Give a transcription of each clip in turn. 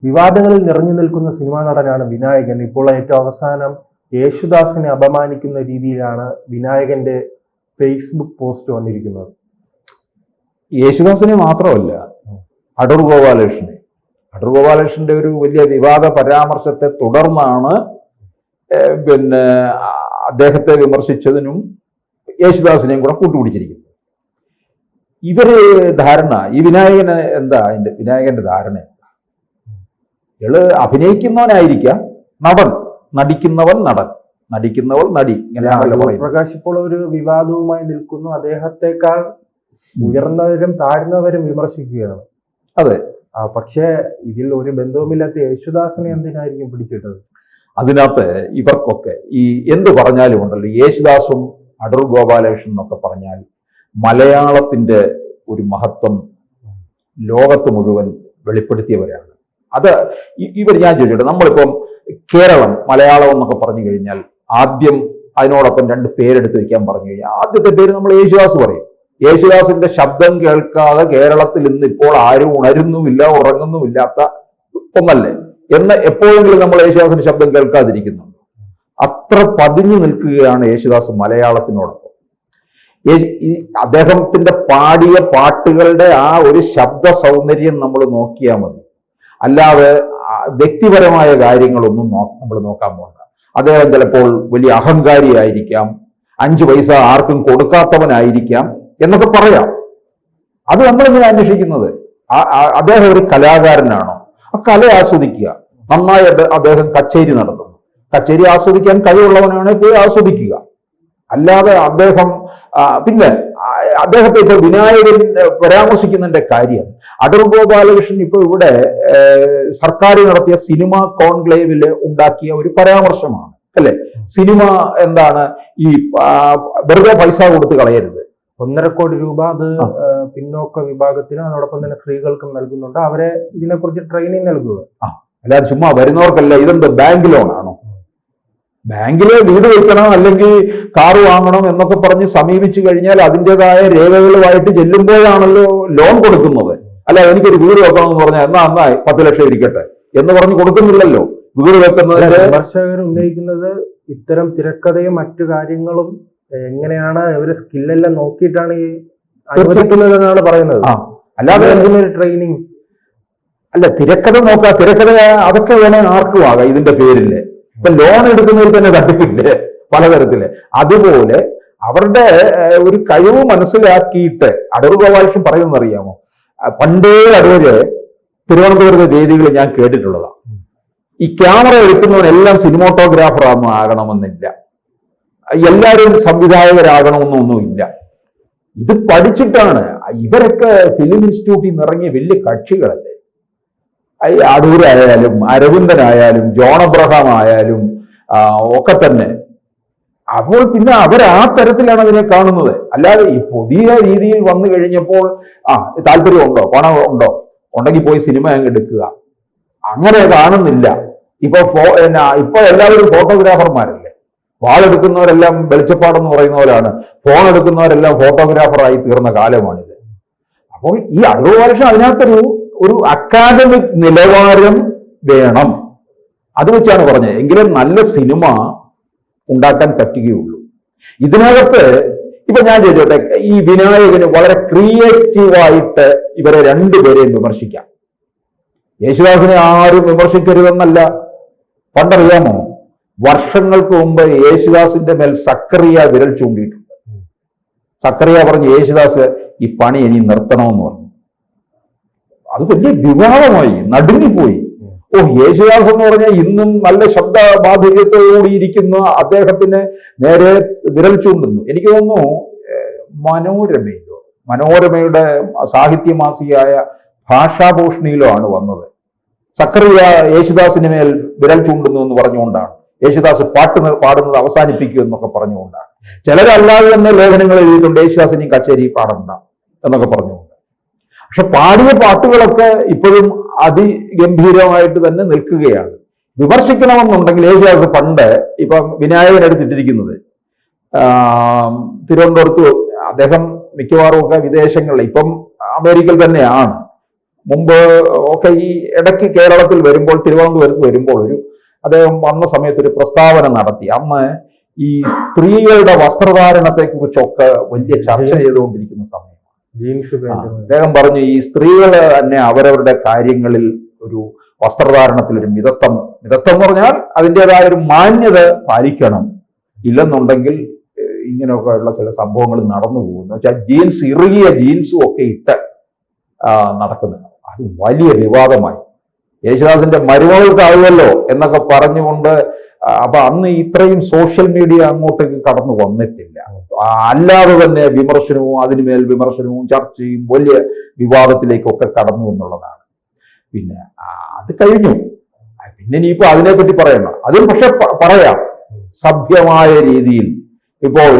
വിവാദങ്ങളിൽ നിറഞ്ഞു നിൽക്കുന്ന സിനിമാ നടനാണ് വിനായകൻ. ഇപ്പോൾ ഏറ്റവും അവസാനം യേശുദാസിനെ അപമാനിക്കുന്ന രീതിയിലാണ് വിനായകന്റെ ഫേസ്ബുക്ക് പോസ്റ്റ് വന്നിരിക്കുന്നത്. യേശുദാസിനെ മാത്രമല്ല, അടൂർ ഗോപാലകൃഷ്ണന്റെ ഒരു വലിയ വിവാദ പരാമർശത്തെ തുടർന്നാണ് അദ്ദേഹത്തെ വിമർശിച്ചതിനും യേശുദാസിനെയും കൂടെ കൂട്ടുപിടിച്ചിരിക്കുന്നത്. ഇവര് ധാരണ ഈ വിനായകന് എന്താ, വിനായകന്റെ ധാരണ ഇയാള് അഭിനയിക്കുന്നവനായിരിക്കാം നടൻ, നടിക്കുന്നവൻ നടൻ, നടിക്കുന്നവൾ നടി, ഇങ്ങനെയാണല്ലോ പറയുന്നത്. പ്രകാശ് ഇപ്പോൾ ഒരു വിവാദവുമായി നിൽക്കുന്നു. അദ്ദേഹത്തെക്കാൾ ഉയർന്നവരും താഴ്ന്നവരും വിമർശിക്കുകയാണ്. അതെ, പക്ഷേ ഇതിൽ ഒരു ബന്ധവുമില്ലാത്ത യേശുദാസിനെ എന്തിനായിരിക്കും പിടിച്ചിട്ടത്? അതിനകത്ത് ഇവർക്കൊക്കെ ഈ എന്ത് പറഞ്ഞാലും ഉണ്ടല്ലോ, യേശുദാസും അടൂർ ഗോപാലകൃഷ്ണൻ എന്നൊക്കെ പറഞ്ഞാൽ മലയാളത്തിന്റെ ഒരു മഹത്വം ലോകത്ത് മുഴുവൻ വെളിപ്പെടുത്തിയവരാണ്. അത് ഞാൻ ചോദിച്ചോട്ടെ, നമ്മളിപ്പം കേരളം മലയാളം എന്നൊക്കെ പറഞ്ഞു കഴിഞ്ഞാൽ ആദ്യം അതിനോടൊപ്പം രണ്ട് പേരെടുത്ത് വെക്കാൻ പറഞ്ഞു കഴിഞ്ഞാൽ ആദ്യത്തെ പേര് നമ്മൾ യേശുദാസ് പറയും. യേശുദാസിന്റെ ശബ്ദം കേൾക്കാതെ കേരളത്തിൽ ഇന്ന് ഇപ്പോൾ ആരും ഉണരുന്നുമില്ല, ഉറങ്ങുന്നുമില്ലാത്ത ഒന്നല്ലേ എന്ന് എപ്പോഴെങ്കിലും നമ്മൾ യേശുദാസിന്റെ ശബ്ദം കേൾക്കാതിരിക്കുന്നുണ്ട്. അത്ര പതിഞ്ഞു നിൽക്കുകയാണ് യേശുദാസ് മലയാളത്തിനോടൊപ്പം. അദ്ദേഹത്തിന്റെ പാടിയ പാട്ടുകളുടെ ആ ഒരു ശബ്ദ സൗന്ദര്യം നമ്മൾ നോക്കിയാൽ മതി, അല്ലാതെ വ്യക്തിപരമായ കാര്യങ്ങളൊന്നും നമ്മൾ നോക്കാൻ പോകണ്ട. അദ്ദേഹം ചിലപ്പോൾ വലിയ അഹങ്കാരിയായിരിക്കാം, 5 പൈസ ആർക്കും കൊടുക്കാത്തവനായിരിക്കാം എന്നൊക്കെ പറയാം. അത് നമ്മളിങ്ങനെ അന്വേഷിക്കുന്നത് അദ്ദേഹം ഒരു കലാകാരനാണോ, ആ കല ആസ്വദിക്കുക. നന്നായി അദ്ദേഹം കച്ചേരി നടത്തുന്നു, കച്ചേരി ആസ്വദിക്കാൻ കഴിവുള്ളവനാണ് പോയി ആസ്വദിക്കുക. അല്ലാതെ അദ്ദേഹം പിന്നെ അദ്ദേഹത്തെ ഇപ്പോൾ വിനായകൻ പരാമർശിക്കുന്നതിന്റെ കാര്യം, അടൂർ ഗോപാലകൃഷ്ണൻ ഇപ്പോൾ ഇവിടെ സർക്കാർ നടത്തിയ സിനിമ കോൺക്ലേവില് ഉണ്ടാക്കിയ ഒരു പരാമർശമാണ് അല്ലെ. സിനിമ എന്താണ്, ഈ വെറുതെ പൈസ കൊടുത്ത് കളയരുത്, 1.5 കോടി രൂപ അത് പിന്നോക്ക വിഭാഗത്തിനും അതോടൊപ്പം തന്നെ സ്ത്രീകൾക്കും നൽകുന്നുണ്ട്. അവരെ ഇതിനെക്കുറിച്ച് ട്രെയിനിങ് നൽകുക. അല്ലാതെ ചുമ്മാ വരുന്നവർക്കല്ല. ഇതെന്ത് ബാങ്ക് ലോൺ ആണോ? ബാങ്കില് വീട് വെക്കണം അല്ലെങ്കിൽ കാറ് വാങ്ങണം എന്നൊക്കെ പറഞ്ഞ് സമീപിച്ചു കഴിഞ്ഞാൽ അതിൻ്റെതായ രേഖകളുമായിട്ട് ചെല്ലുമ്പോഴാണല്ലോ ലോൺ കൊടുക്കുന്നത്. അല്ല, എനിക്കൊരു വീട് വെക്കണം എന്ന് പറഞ്ഞാൽ എന്നാ 10 ലക്ഷം ഇരിക്കട്ടെ എന്ന് പറഞ്ഞ് കൊടുക്കുന്നില്ലല്ലോ. വീട് വെക്കുന്നത് വിമർശകർ ഉന്നയിക്കുന്നത് ഇത്തരം തിരക്കഥയും മറ്റു കാര്യങ്ങളും എങ്ങനെയാണ് ഇവര് സ്കില്ലെല്ലാം നോക്കിയിട്ടാണ് ഈ അനുവദിക്കുന്നതെന്നാണ് പറയുന്നത്. അല്ലാതെ ട്രെയിനിങ് അല്ല, തിരക്കഥ നോക്കുക, തിരക്കഥ അതൊക്കെ വേണേൽ ആർക്കും ആകാം ഇതിന്റെ പേരില്. ഇപ്പൊ ലോൺ എടുക്കുന്നതിൽ തന്നെ തട്ടിപ്പില്ലേ പലതരത്തില്. അതുപോലെ അവരുടെ ഒരു കഴിവ് മനസ്സിലാക്കിയിട്ട് അടൂർ ഗോപാലകൃഷ്ണൻ പറയുന്നത് അറിയാമോ, പണ്ടേ അടൂര് തിരുവനന്തപുരത്തെ വേദികൾ ഞാൻ കേട്ടിട്ടുള്ളതാണ്. ഈ ക്യാമറ എടുക്കുന്നവനെല്ലാം സിനിമോട്ടോഗ്രാഫർ ആകണമെന്നില്ല, എല്ലാവരും സംവിധായകരാകണമെന്നൊന്നുമില്ല. ഇത് പഠിച്ചിട്ടാണ് ഇവരൊക്കെ ഫിലിം ഇൻസ്റ്റിറ്റ്യൂട്ടിൽ നിന്ന് ഇറങ്ങിയ വലിയ കക്ഷികളല്ലേ. അടൂരായാലും അരവിന്ദനായാലും ജോൺ അബ്രഹാം ആയാലും ഒക്കെ തന്നെ. അപ്പോൾ പിന്നെ അവർ ആ തരത്തിലാണ് അതിനെ കാണുന്നത്. അല്ലാതെ ഈ പുതിയ രീതിയിൽ വന്നു കഴിഞ്ഞപ്പോൾ താല്പര്യമുണ്ടോ, പണം ഉണ്ടോ, ഉണ്ടെങ്കിൽ പോയി സിനിമ അങ്ങ് എടുക്കുക, അങ്ങനെ കാണുന്നില്ല. ഇപ്പൊ എല്ലാവരും ഫോട്ടോഗ്രാഫർമാരല്ലേ. വാളെടുക്കുന്നവരെല്ലാം വെളിച്ചപ്പാടെന്ന് പറയുന്ന പോലെയാണ് ഫോൺ എടുക്കുന്നവരെല്ലാം ഫോട്ടോഗ്രാഫറായി തീർന്ന കാലമാണിത്. അപ്പോൾ ഈ അടൂർ ഗോപാലകൃഷ്ണൻ അതിനകത്തൊരു അക്കാദമിക് നിലവാരം വേണം. അത് വെച്ചാണ് പറഞ്ഞത്, എങ്കിലും നല്ല സിനിമ ഉണ്ടാക്കാൻ പറ്റുകയുള്ളൂ. ഇതിനകത്ത് ഇപ്പൊ ഞാൻ ചോദിച്ചോട്ടെ, ഈ വിനായകന് വളരെ ക്രിയേറ്റീവായിട്ട് ഇവരെ രണ്ടുപേരെയും വിമർശിക്കാം. യേശുദാസിനെ ആരും വിമർശിക്കരുതെന്നല്ല. പണ്ടറിയാമോ, വർഷങ്ങൾക്ക് മുമ്പ് യേശുദാസിന്റെ മേൽ സക്കറിയ വിരൽ ചൂണ്ടിയിട്ടുണ്ട്. സക്കറിയ പറഞ്ഞു യേശുദാസ് ഈ പണി ഇനി നിർത്തണമെന്ന് പറഞ്ഞു. അത് വലിയ വിവാദമായി, നടുങ്ങിപ്പോയി. യേശുദാസ് എന്ന് പറഞ്ഞാൽ ഇന്നും നല്ല ശബ്ദ മാധുര്യത്തോടുകൂടിയിരിക്കുന്ന അദ്ദേഹത്തിന് നേരെ വിരൽ ചൂണ്ടുന്നു. എനിക്ക് തോന്നുന്നു മനോരമയുടെ സാഹിത്യമാസികയായ ഭാഷാഭൂഷണിയിലോ ആണ് വന്നത്. സക്കറിയ യേശുദാസിന് മേൽ വിരൽ ചൂണ്ടുന്നു എന്ന് പറഞ്ഞുകൊണ്ടാണ്, യേശുദാസ് പാടുന്നത് അവസാനിപ്പിക്കുക എന്നൊക്കെ പറഞ്ഞുകൊണ്ടാണ്. ചിലരല്ലാതെ തന്നെ ലേഖനങ്ങൾ എഴുതിയിട്ടുണ്ട്, യേശുദാസിന് കച്ചേരി പാടണ്ട എന്നൊക്കെ പറഞ്ഞുകൊണ്ട്. പക്ഷെ പാടിയ പാട്ടുകളൊക്കെ ഇപ്പോഴും അതിഗംഭീരമായിട്ട് തന്നെ നിൽക്കുകയാണ്. വിമർശിക്കണമെന്നുണ്ടെങ്കിൽ യേശുദാസ് പണ്ട് ഇപ്പം വിനായകൻ എടുത്തിട്ടിരിക്കുന്നത് തിരുവനന്തപുരത്ത് അദ്ദേഹം മിക്കവാറും ഒക്കെ വിദേശങ്ങളിൽ, ഇപ്പം അമേരിക്കയിൽ തന്നെയാണ്, മുമ്പ് ഒക്കെ ഈ ഇടയ്ക്ക് കേരളത്തിൽ വരുമ്പോൾ, തിരുവനന്തപുരത്ത് വരുമ്പോൾ അദ്ദേഹം വന്ന സമയത്ത് ഒരു പ്രസ്താവന നടത്തി. അന്ന് ഈ സ്ത്രീകളുടെ വസ്ത്രധാരണത്തെ കുറിച്ചൊക്കെ വലിയ ചർച്ച ചെയ്തുകൊണ്ടിരിക്കുന്ന സമയം. അദ്ദേഹം പറഞ്ഞു, ഈ സ്ത്രീകൾ തന്നെ അവരവരുടെ കാര്യങ്ങളിൽ ഒരു വസ്ത്രധാരണത്തിൽ ഒരു മിതത്വം എന്ന് പറഞ്ഞാൽ അതിൻ്റെതായ ഒരു മാന്യത പാലിക്കണം, ഇല്ലെന്നുണ്ടെങ്കിൽ ഇങ്ങനെയൊക്കെ ഉള്ള ചില സംഭവങ്ങൾ നടന്നു പോകുന്നു വെച്ചാൽ ജീൻസ്, ഇറുകിയ ജീൻസും ഒക്കെ ഇട്ട് നടക്കുന്നത്. അത് വലിയ വിവാദമായി. യേശുദാസിന്റെ മരുമകൾക്കാവുമല്ലോ എന്നൊക്കെ പറഞ്ഞുകൊണ്ട്, അപ്പൊ അന്ന് ഇത്രയും സോഷ്യൽ മീഡിയ അങ്ങോട്ടേക്ക് കടന്നു വന്നിട്ടില്ല. അല്ലാതെ തന്നെ വിമർശനവും അതിനുമേൽ വിമർശനവും ചർച്ചയും വലിയ വിവാദത്തിലേക്കൊക്കെ കടന്നു എന്നുള്ളതാണ്. പിന്നെ അത് കഴിഞ്ഞു. പിന്നെ ഇനിയിപ്പോ അതിനെപ്പറ്റി പറയണം. അതും പക്ഷെ പറയാം സഭ്യമായ രീതിയിൽ. ഇപ്പോൾ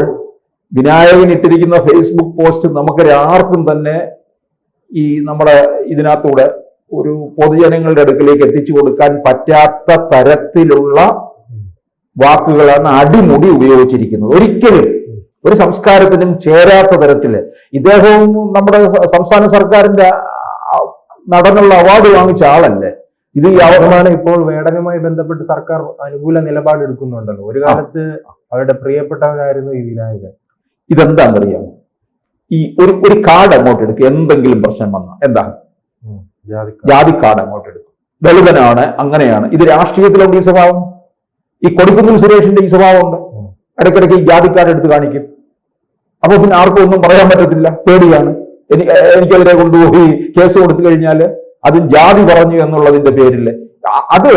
വിനായകൻ ഇട്ടിരിക്കുന്ന ഫേസ്ബുക്ക് പോസ്റ്റ് നമുക്ക് ആർക്കും തന്നെ ഈ നമ്മുടെ ഇതിനകത്തൂടെ ഒരു പൊതുജനങ്ങളുടെ അടുക്കിലേക്ക് എത്തിച്ചു കൊടുക്കാൻ പറ്റാത്ത തരത്തിലുള്ള വാക്കുകളാണ് അടിമുടി ഉപയോഗിച്ചിരിക്കുന്നത്. ഒരിക്കലും ഒരു സംസ്കാരത്തിനും ചേരാത്ത തരത്തില്. ഇദ്ദേഹവും നമ്മുടെ സംസ്ഥാന സർക്കാരിന്റെ നടനുള്ള അവാർഡ് വാങ്ങിച്ച ആളല്ലേ. ഇത് ഈ അവസരമാണ് ഇപ്പോൾ വേടനുമായി ബന്ധപ്പെട്ട് സർക്കാർ അനുകൂല നിലപാട് എടുക്കുന്നുണ്ടല്ലോ. ഒരു കാലത്ത് അവരുടെ പ്രിയപ്പെട്ടവനായിരുന്നു ഈ വിനായകൻ. ഇതെന്താണെന്നറിയാമോ? ഈ ഒരു കാർഡ് അങ്ങോട്ട് എടുക്കുക, എന്തെങ്കിലും പ്രശ്നം വന്നാൽ എന്താ ജാതി കാർഡ് അങ്ങോട്ട് എടുക്കും. ദളിതനാണ്, അങ്ങനെയാണ്. ഇത് രാഷ്ട്രീയത്തിലുണ്ട് ഈ സ്വഭാവം. ഈ കൊടിക്കുന്നിൽ സുരേഷിന്റെ ഈ സ്വഭാവമുണ്ട്. ഇടയ്ക്കിടയ്ക്ക് ഈ ജാതി കാർഡ് എടുത്ത് കാണിക്കും. അപ്പൊ പിന്നെ ആർക്കും ഒന്നും പറയാൻ പറ്റത്തില്ല, പേടിയാണ്. എനിക്കെതിരെ കൊണ്ടുപോയി കേസ് കൊടുത്തു കഴിഞ്ഞാൽ അതും ജാതി പറഞ്ഞു എന്നുള്ളതിന്റെ പേരിൽ അത്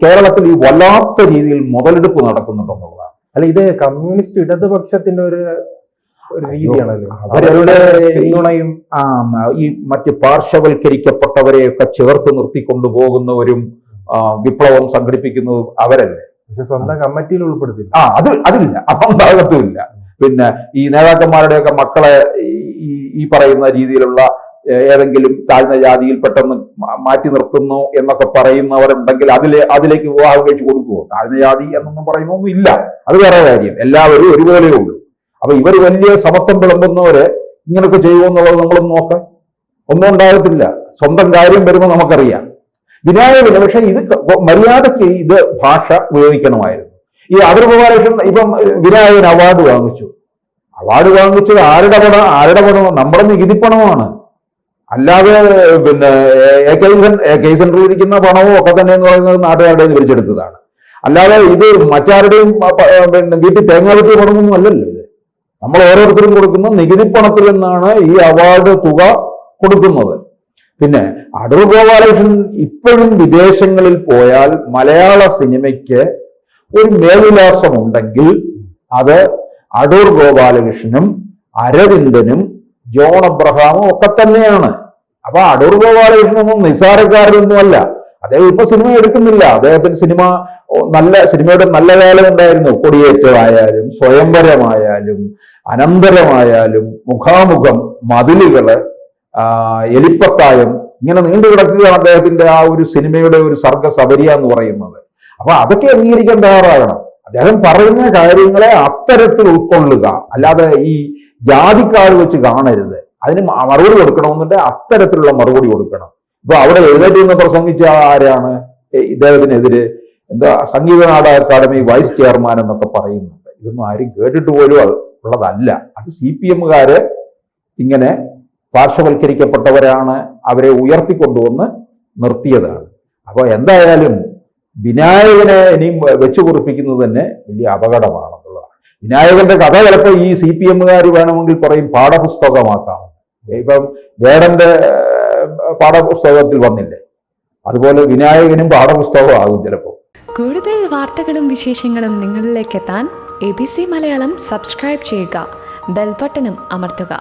കേരളത്തിൽ ഈ വല്ലാത്ത രീതിയിൽ മുതലെടുപ്പ് നടക്കുന്നുണ്ടെന്നുള്ളതാണ്. അല്ല, ഇത് കമ്മ്യൂണിസ്റ്റ് ഇടതുപക്ഷത്തിന്റെ ഒരു രീതിയാണല്ലോ. അവരുടെ പിന്തുണയും ഈ മറ്റ് പാർശ്വവൽക്കരിക്കപ്പെട്ടവരെയൊക്കെ ചേർത്ത് നിർത്തിക്കൊണ്ടുപോകുന്നവരും വിപ്ലവം സംഘടിപ്പിക്കുന്നതും അവരല്ലേ. പക്ഷെ സ്വന്തം കമ്മിറ്റിയിൽ ഉൾപ്പെടുത്തില്ല. അതില്ല, അതൊന്നാകത്തുമില്ല. പിന്നെ ഈ നേതാക്കന്മാരുടെയൊക്കെ മക്കളെ ഈ പറയുന്ന രീതിയിലുള്ള ഏതെങ്കിലും താഴ്ന്ന ജാതിയിൽ പെട്ടെന്ന് മാറ്റി നിർത്തുന്നു എന്നൊക്കെ പറയുന്നവരുണ്ടെങ്കിൽ അതിലേക്ക് വിവാഹം കഴിച്ചു കൊടുക്കുമോ? താഴ്ന്ന ജാതി എന്നൊന്നും പറയുന്നൊന്നും ഇല്ല. അത് വേറെ കാര്യം. എല്ലാവരും ഒരുപോലെ ഉള്ളൂ. അപ്പൊ ഇവർ വലിയ സമത്വം വിളമ്പുന്നവര് ഇങ്ങനൊക്കെ ചെയ്യുമെന്നുള്ളത് നമ്മളൊന്നും നോക്കാം. ഒന്നും ഉണ്ടാകത്തില്ല. സ്വന്തം കാര്യം വരുമ്പോൾ നമുക്കറിയാം. വിനായകന് പക്ഷെ ഇത് മര്യാദയ്ക്ക് ഇത് ഭാഷ ഉപയോഗിക്കണമായിരുന്നു. ഈ ഗോപാലകൃഷ്ണൻ ഇപ്പം വിനായകൻ അവാർഡ് വാങ്ങിച്ചു. അവാർഡ് വാങ്ങിച്ചത് ആരുടെ പണമോ? നമ്മുടെ നികുതിപ്പണമാണ്. അല്ലാതെ പിന്നെ കെ സെന്ററിൽ ഇരിക്കുന്ന പണവും ഒക്കെ തന്നെ എന്ന് പറയുന്നത് നാട്ടുകാരുടെ പിരിച്ചെടുത്തതാണ്. അല്ലാതെ ഇത് മറ്റാരുടെയും പിന്നെ വീട്ടിൽ തേങ്ങ വെട്ടിയ പണമൊന്നും അല്ലല്ലോ. ഇത് നമ്മൾ ഓരോരുത്തരും കൊടുക്കുന്ന നികുതിപ്പണത്തിൽ നിന്നാണ് ഈ അവാർഡ് തുക കൊടുക്കുന്നത്. പിന്നെ അടൂർ ഗോപാലകൃഷ്ണൻ ഇപ്പോഴും വിദേശങ്ങളിൽ പോയാൽ മലയാള സിനിമയ്ക്ക് ഒരു മേൽവിലാസമുണ്ടെങ്കിൽ അത് അടൂർ ഗോപാലകൃഷ്ണനും അരവിന്ദനും ജോൺ അബ്രഹാമും ഒക്കെ തന്നെയാണ്. അപ്പൊ അടൂർ ഗോപാലകൃഷ്ണനൊന്നും നിസ്സാരക്കാരനൊന്നുമല്ല. അദ്ദേഹം ഇപ്പൊ സിനിമ എടുക്കുന്നില്ല. അദ്ദേഹത്തിന് സിനിമയുടെ നല്ല കാലം ഉണ്ടായിരുന്നു. കൊടിയേറ്റമായാലും സ്വയംവരമായാലും അനന്തരമായാലും മുഖാമുഖം, മതിലുകള്, എലിപ്പത്തായം, ഇങ്ങനെ നീണ്ടു കിടക്കുകയാണ് അദ്ദേഹത്തിന്റെ ആ ഒരു സിനിമയുടെ ഒരു സർഗസബരിയ എന്ന് പറയുന്നത്. അപ്പൊ അതൊക്കെ അംഗീകരിക്കാൻ തയ്യാറാകണം. അദ്ദേഹം പറയുന്ന കാര്യങ്ങളെ അത്തരത്തിൽ ഉൾക്കൊള്ളുക, അല്ലാതെ ഈ ജാതിക്കാർ വെച്ച് കാണരുത്. അതിന് മറുപടി കൊടുക്കണമെന്നുണ്ടെങ്കിൽ അത്തരത്തിലുള്ള മറുപടി കൊടുക്കണം. ഇപ്പൊ അവിടെ എഴുന്നേറ്റ് നിന്ന് പ്രസംഗിച്ച ആരാണ് ഇദ്ദേഹത്തിനെതിരെ Sangeetha Nataka academy vice chairman എന്നൊക്കെ പറയുന്നുണ്ട്. ഇതൊന്നും ആരും കേട്ടിട്ട് പോലും ഉള്ളതല്ല. അത് CPM-കാര് ഇങ്ങനെ പാർശ്വവൽക്കരിക്കപ്പെട്ടവരാണ് അവരെ ഉയർത്തിക്കൊണ്ടുവന്ന് നിർത്തിയതാണ്. അപ്പോൾ എന്തായാലും വിനായകനെ ഇനിയും വെച്ചു കുറിപ്പിക്കുന്നത് തന്നെ വലിയ അപകടമാണെന്നുള്ളതാണ്. വിനായകന്റെ കഥ ചിലപ്പോൾ ഈ CPM-കാർ വേണമെങ്കിൽ പറയും പാഠപുസ്തകമാക്കാം. ഇപ്പം വേടന്റെ പാഠപുസ്തകത്തിൽ വന്നില്ലേ, അതുപോലെ വിനായകനും പാഠപുസ്തകമാകും ചിലപ്പോൾ. കൂടുതൽ വാർത്തകളും വിശേഷങ്ങളും നിങ്ങളിലേക്ക് എത്താൻ ABC മലയാളം സബ്സ്ക്രൈബ് ചെയ്യുക, ബെൽ ബട്ടണും അമർത്തുക.